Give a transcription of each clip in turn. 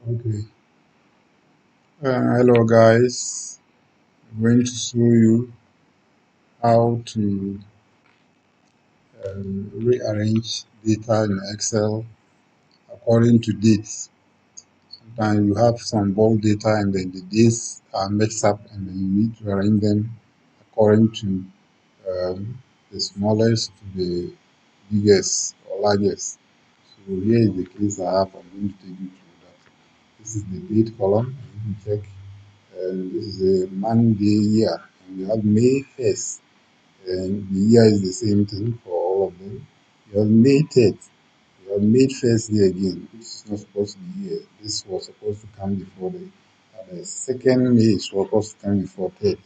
Okay. Hello guys. I'm going to show you how to rearrange data in Excel according to dates. Sometimes you have some bulk data and then the dates are mixed up and then you need to arrange them according to the smallest to the biggest or largest. So here is the case I have. I'm going to take you through that. This is the date column. You can check. This is a Monday year. And we have May 1st. And the year is the same thing for all of them. You have May 3rd. You have May 1st day again, which is not supposed to be here. This was supposed to come before the second May is supposed to come before 3rd.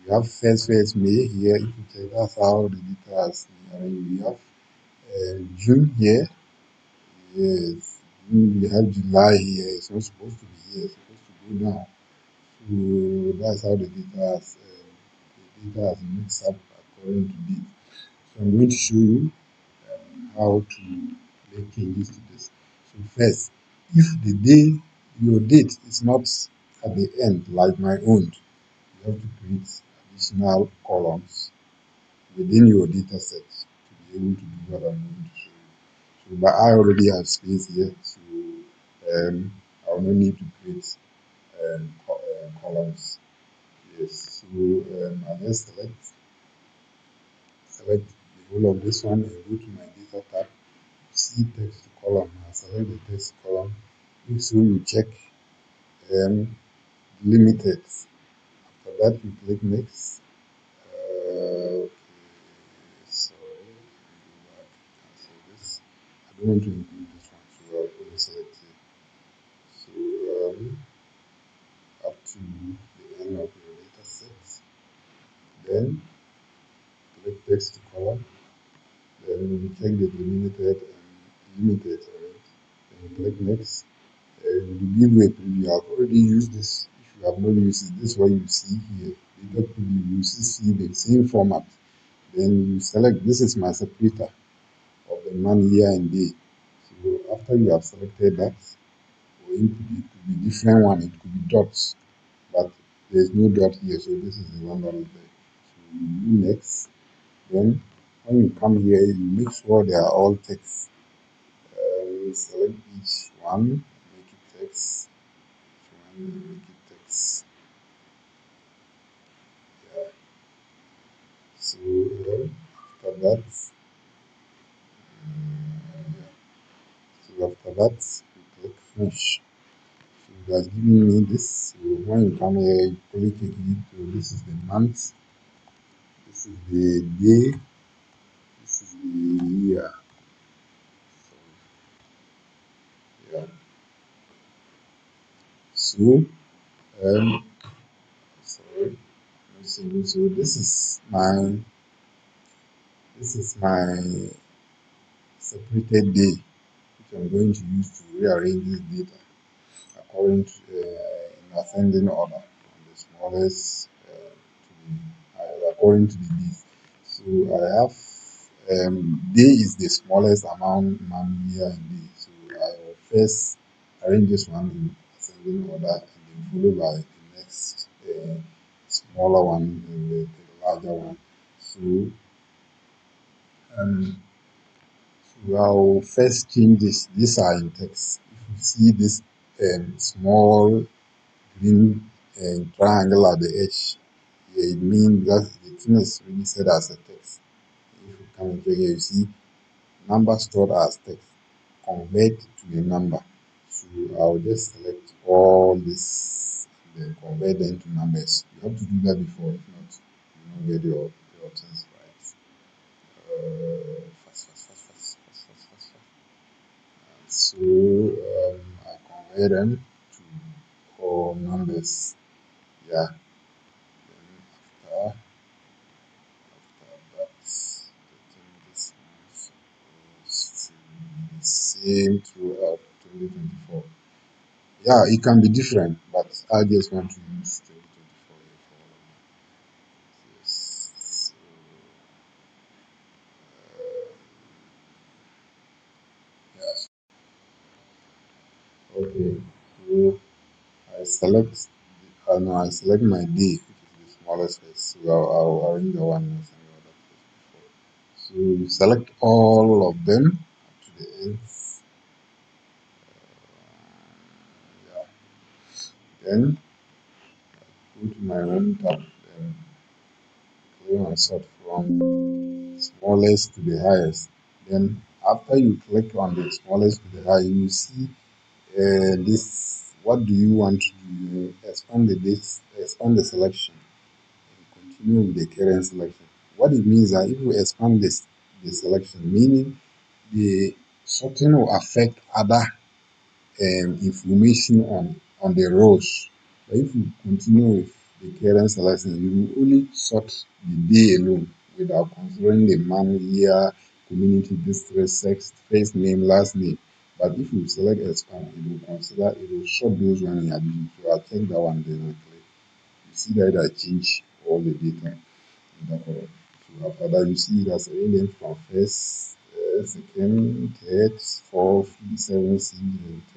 You have first May here. If you check, that's how the data is arranged. We have June here. Yes. We have July here. It's not supposed to be here. It's supposed to go down. So that's how the data is mixed up according to date. So I'm going to show you how to make changes to this. So first, if the day your date is not at the end like my own, you have to create additional columns within your data set to be able to do what I'm going to show you. So, but I already have space here, so I will not need to create columns. Yes, so I just select the whole of this one and go to my data tab, see text to column. I select the text column. Make sure you check limited. After that, you click next. Okay, sorry, go back, cancel this. I don't want to include this one, so I'll only select it. So up to the end of your data set. Then click text to column. Then we check the delimited and limited, right? Then click next. It will give you a preview. I've already used this. If you have not used it, this is what you see here. Data preview. You see the same format. Then you select. This is my separator of the month, year, and day. So after you have selected that, or input, it could be different one. It could be dots, but there's no dot here. So this is the one that is there. So you do next. Then when you come here, you make sure they are all text. Select each one, make it text. Each one, make it text. Yeah. So after that, yeah. So after that, you click finish. So it has given me this. So when you come here, you click it. So this is the month. This is the day. This is the year. So yeah. So sorry. So this is my separated day, which I'm going to use to rearrange this data according to in ascending order from the smallest to according to the days. So I have day is the smallest amount month, year, and day. So I will first arrange this one in ascending order and then followed by the next smaller one and the larger one. So um, so I'll first change this. These are in text. If you see this small green triangle at the edge, yeah, it means that the thing is really set as a text. If you come and check here, you see number stored as text, convert to a number. So I'll just select all this and then convert them to numbers. You have to do that before, if not, you won't get your things right. Fast. So I convert them to all numbers. Yeah. Then after that, I think this one is supposed to be the same throughout 2024. Yeah, it can be different, but I just want to use 2024 here for all of my. Yes. Yes. Okay. So select, no, I select my day, which is the smallest first. So I'll arrange the one else and the other first before. So you select all of them up to the end. Yeah. Then go to my home tab. Then click on sort from smallest to the highest. Then after you click on the smallest to the highest, you see this. What do you want to do? You expand the selection. Continue with the current selection. What it means that if you expand the selection, meaning the sorting will affect other information on the rows. But if you continue with the current selection, you will only sort the day alone without considering the month, year, community, district, sex, first name, last name. But if you select expand, it will sort those one in addition. So I'll check that one then I click. You see that I change all the data. So after that, you see that's arranged from first, second, third, fourth, fifth, seventh, sixth,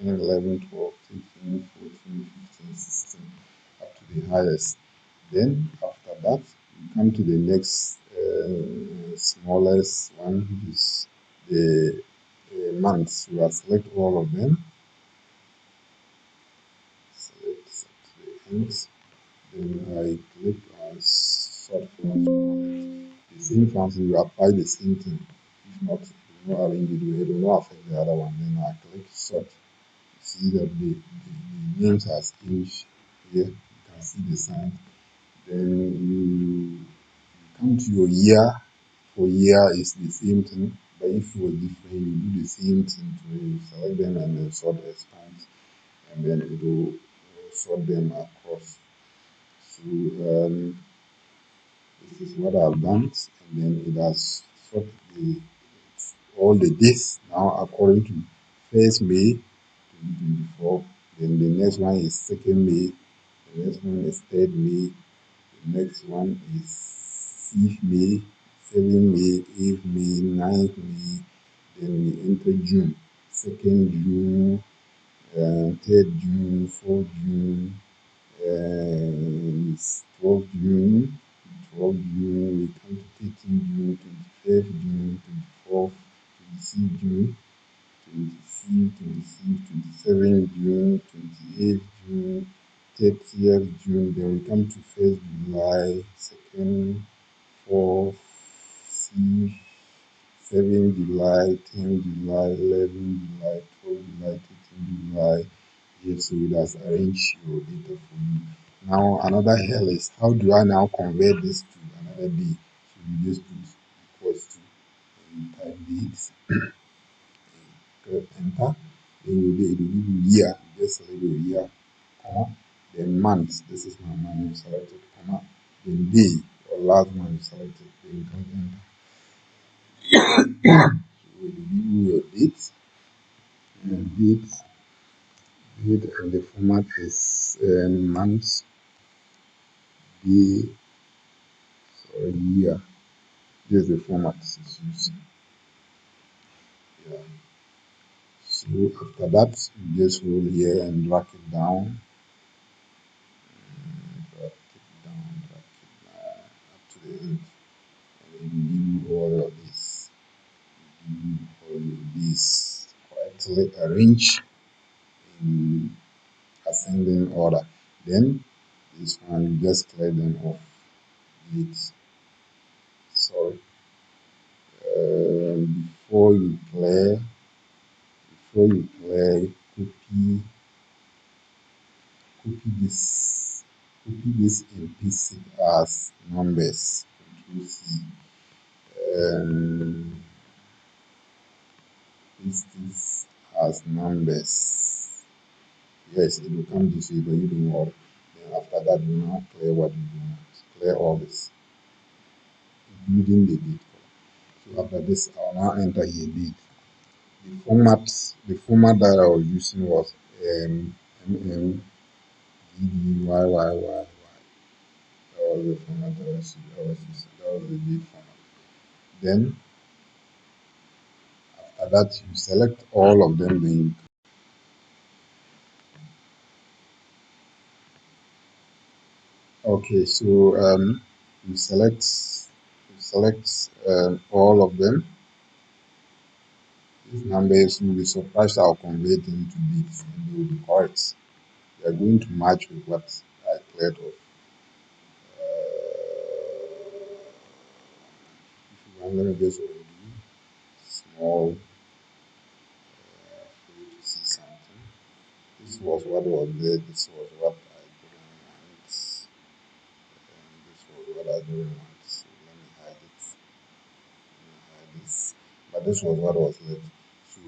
10, 11, 12, 13, 14, 15, 16, up to the highest. Then after that, you come to the next smallest one, which is the months. You will select all of them. Select the ends. Then I click on sort from the same function, you apply the same thing. If not, it will not arrange it, it will not affect the other one. Then I click sort. See that the names are changed here. You can see the sign. Then you come to your year. For year is the same thing, but if you were different, you do the same thing to you select them and then sort expand, and then it will sort them across. So this is what I've done, and then it has sort all the days now according to 1st May 2024. Then the next one is 2nd May, the next one is 3rd May, the next one is 6th May, 7th May, 8th May, 9th May, then we enter June, 2nd June, 3rd June, 4th June, 12th June, 12th June, we come to 13th June, 25th June, 24th, 26th June, 26th, 26th, 27th June, 28th June, 30th June, then we come to 1st July, 2nd, 4th, 6th, 7th July, 10th July, 11th July, 12th July, 13th July. Yes, so it has arranged your data for you. Now another hell is how do I now convert this to another day? So you just put equals to and you type dates, enter, then it will give you year, you just select your year, comma, then month, this is my month you selected, comma, then day or last month you selected, then you can enter. So it will give you your date, and date and the format is month, day, or year. This is the format it's using. Yeah. So after that, you just roll here and drag it down, drag it down, up to the end. And then you give you all of this. You give all of this correctly arranged in ascending order. Then this one you just clear them off. Delete. Sorry. Before you clear, copy this implicit as numbers. Control C. Paste this as numbers. Yes, it will come this way, but you don't worry. Then after that, you now clear what you do want. Clear all this, including the date column. So after this, I'll now enter here date. The format that I was using was DDYYYY. That was the format that I was using. That was the date format. Then after that, you select all of them. Then Okay, so you select all of them. These numbers, you'll be surprised how convert them to bits and they will be correct. They are going to match with what I cleared off. If you want, let me just already small for you to see something. This was what was there, this was what I didn't want, and this was what I didn't want. So let me hide it. Let me hide this. But this was what was left. So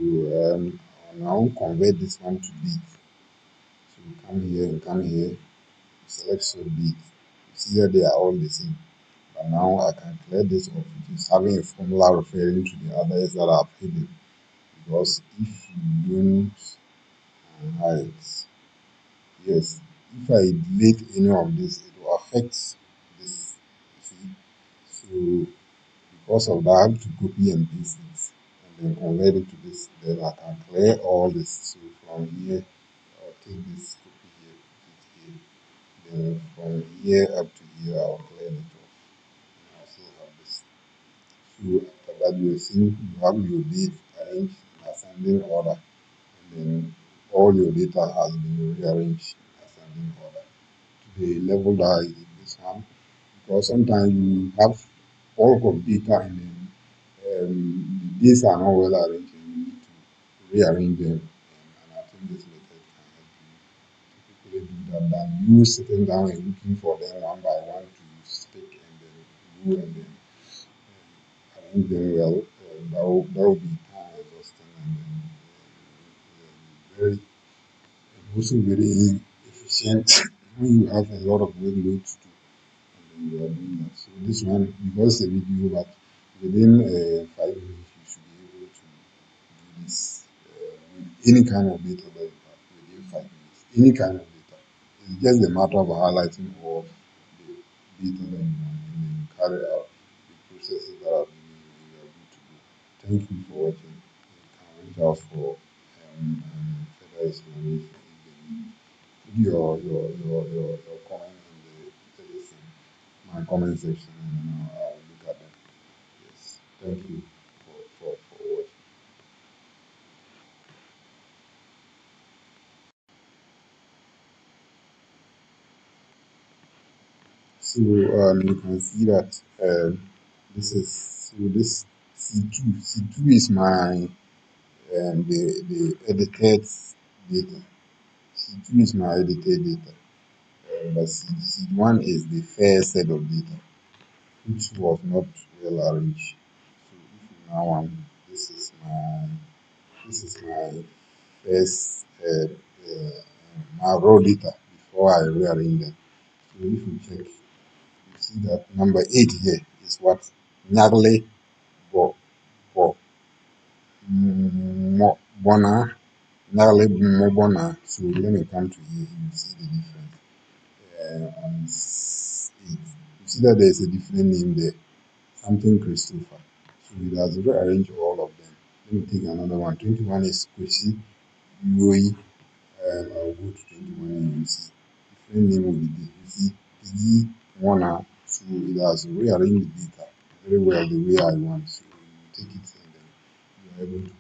I'll now convert this one to bit. So you come here and come here, you select so bit. You see that they are all the same. But now I can clear this off, which is having a formula referring to the others that I've hidden. Because if you don't hide, yes, if I delete any of this, it will affect this. You see? So because of that, I have to copy and paste it and then convert it to this. Then I can clear all this. So from here, I'll take this copy here, put it here. Then from here up to here, I'll clear it off. And I'll still have this. So after that, you see you have your date arranged in ascending order, and then all your data has been rearranged in ascending order to the level that is in this one. Because sometimes you have bulk of data and then the days are not well arranged and you need to rearrange them. And I think this method can help you typically do that than you sitting down and looking for them one by one to stick and then glue and then arrange them well. That will be time exhausting and then very and also very inefficient when you have a lot of workload to do and then you are doing that. So this one, because it's a video, but within 5 minutes you should be able to do this with any kind of data that you have within 5 minutes. Any kind of data. It's just a matter of highlighting all the data that you want and then carry out the processes that are being used and you are good to go. Thank you for watching. You can reach out for further explanation if they need. Put your comment in my comment section and then I'll look at them. Yes. Thank you for watching. So you can see that this C2. C2 is my the edited data. C2 is my edited data. But C1 is the first set of data, which was not well arranged. So if you now want, this is my first my raw data before I rearrange them. So if you check, you see that number 8 here is what Nagle Bo Bo Bona Nagle Mobona. So let me come to here. You see the difference on 8. You see that there is a different name there, something Christopher. So it has rearranged all of them. Let me take another one. 21 is Kwesi Yui. I'll go to 21 and you see different name will be there. You see Piggy Warner. So it has rearranged the data very well the way I want. So you take it and then you are able to